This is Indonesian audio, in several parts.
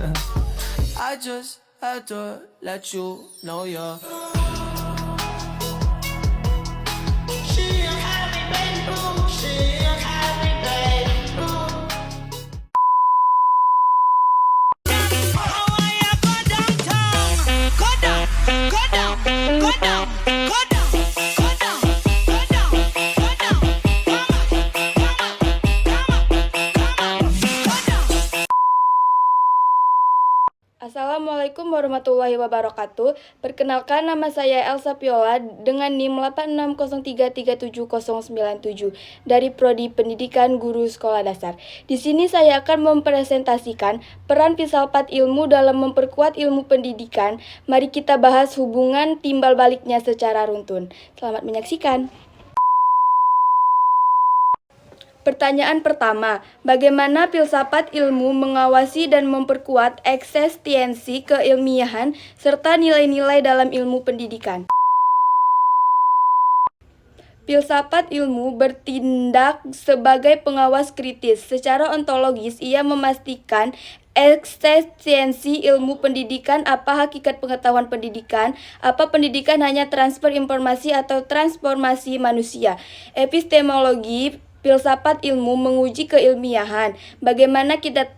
I just had to let you know you're. She a happy baby boo. She a happy baby boo. Oh, yeah, go downtown. Go down, go down, go down, go down, go down, go down, go down. Assalamualaikum warahmatullahi wabarakatuh. Perkenalkan, nama saya Elsa Piola dengan NIM 8603379097 dari Prodi Pendidikan Guru Sekolah Dasar. Di sini saya akan mempresentasikan peran filsafat ilmu dalam memperkuat ilmu pendidikan. Mari kita bahas hubungan timbal baliknya secara runtun. Selamat menyaksikan. Pertanyaan pertama, bagaimana filsafat ilmu mengawasi dan memperkuat eksistensi keilmiahan serta nilai-nilai dalam ilmu pendidikan? Filsafat ilmu bertindak sebagai pengawas kritis. Secara ontologis, ia memastikan eksistensi ilmu pendidikan, apa hakikat pengetahuan pendidikan, apa pendidikan hanya transfer informasi atau transformasi manusia. Epistemologi filsafat ilmu menguji keilmiahan. Bagaimana kita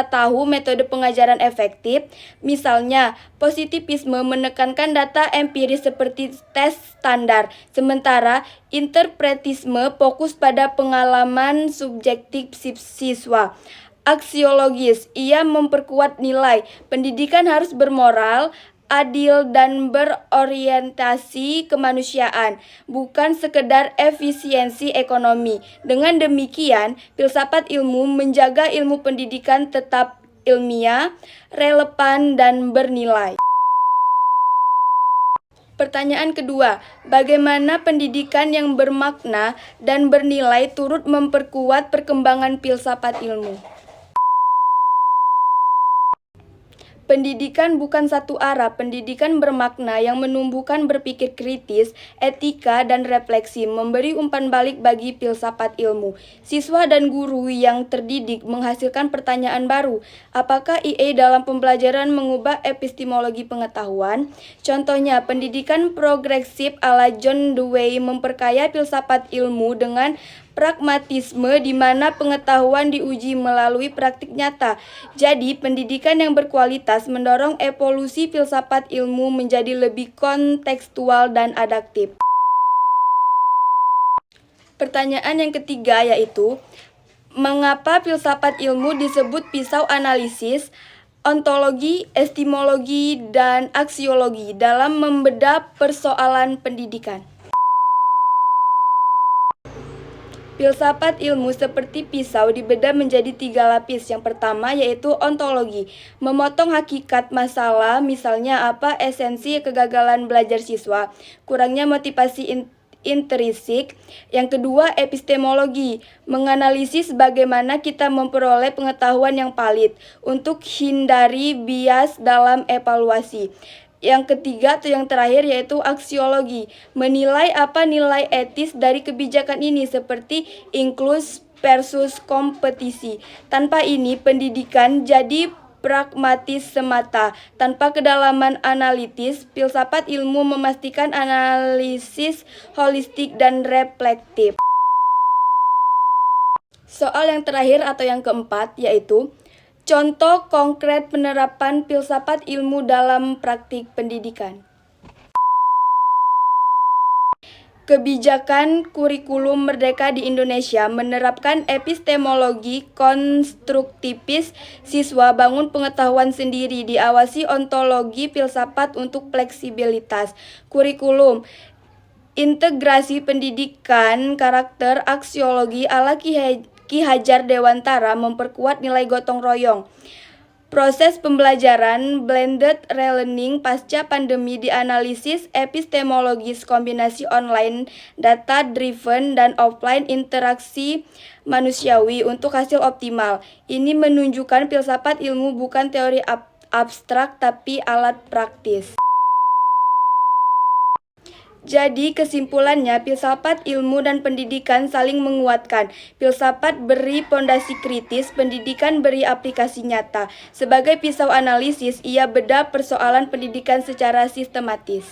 tahu metode pengajaran efektif? Misalnya, positivisme menekankan data empiris seperti tes standar, sementara interpretisme fokus pada pengalaman subjektif siswa. Aksiologis, ia memperkuat nilai. Pendidikan harus bermoral, adil dan berorientasi kemanusiaan, bukan sekedar efisiensi ekonomi. Dengan demikian, filsafat ilmu menjaga ilmu pendidikan tetap ilmiah, relevan, dan bernilai. Pertanyaan kedua, bagaimana pendidikan yang bermakna dan bernilai turut memperkuat perkembangan filsafat ilmu? Pendidikan bukan satu arah. Pendidikan bermakna yang menumbuhkan berpikir kritis, etika, dan refleksi, memberi umpan balik bagi filsafat ilmu. Siswa dan guru yang terdidik menghasilkan pertanyaan baru. Apakah IA dalam pembelajaran mengubah epistemologi pengetahuan? Contohnya, pendidikan progresif ala John Dewey memperkaya filsafat ilmu dengan pragmatisme di mana pengetahuan diuji melalui praktik nyata. Jadi, pendidikan yang berkualitas mendorong evolusi filsafat ilmu menjadi lebih kontekstual dan adaptif. Pertanyaan yang ketiga yaitu, mengapa filsafat ilmu disebut pisau analisis, ontologi, epistemologi, dan aksiologi dalam membedah persoalan pendidikan? Filsafat ilmu seperti pisau dibedah menjadi 3 lapis. Yang pertama yaitu ontologi, memotong hakikat masalah, misalnya apa esensi kegagalan belajar siswa, kurangnya motivasi intrinsik. Yang kedua, epistemologi, menganalisis bagaimana kita memperoleh pengetahuan yang valid untuk hindari bias dalam evaluasi. Yang ketiga atau yang terakhir yaitu aksiologi, menilai apa nilai etis dari kebijakan ini seperti inklus versus kompetisi. Tanpa ini pendidikan jadi pragmatis semata, tanpa kedalaman analitis. Filsafat ilmu memastikan analisis holistik dan reflektif. Soal yang terakhir atau yang keempat yaitu, contoh konkret penerapan filsafat ilmu dalam praktik pendidikan. Kebijakan kurikulum Merdeka di Indonesia menerapkan epistemologi konstruktivis, siswa bangun pengetahuan sendiri, diawasi ontologi filsafat untuk fleksibilitas. Kurikulum integrasi pendidikan karakter aksiologi ala Ki Hajar Dewantara memperkuat nilai gotong royong. Proses pembelajaran blended relearning pasca pandemi dianalisis epistemologis, kombinasi online, data driven, dan offline interaksi manusiawi untuk hasil optimal. Ini menunjukkan filsafat ilmu bukan teori abstrak tapi alat praktis. Jadi kesimpulannya, filsafat, ilmu, dan pendidikan saling menguatkan. Filsafat beri pondasi kritis, pendidikan beri aplikasi nyata. Sebagai pisau analisis, ia bedah persoalan pendidikan secara sistematis.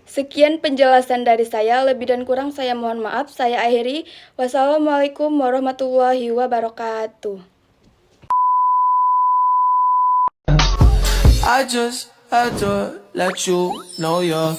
Sekian penjelasan dari saya, lebih dan kurang saya mohon maaf. Saya akhiri. Wassalamualaikum warahmatullahi wabarakatuh. I just had to let you know you're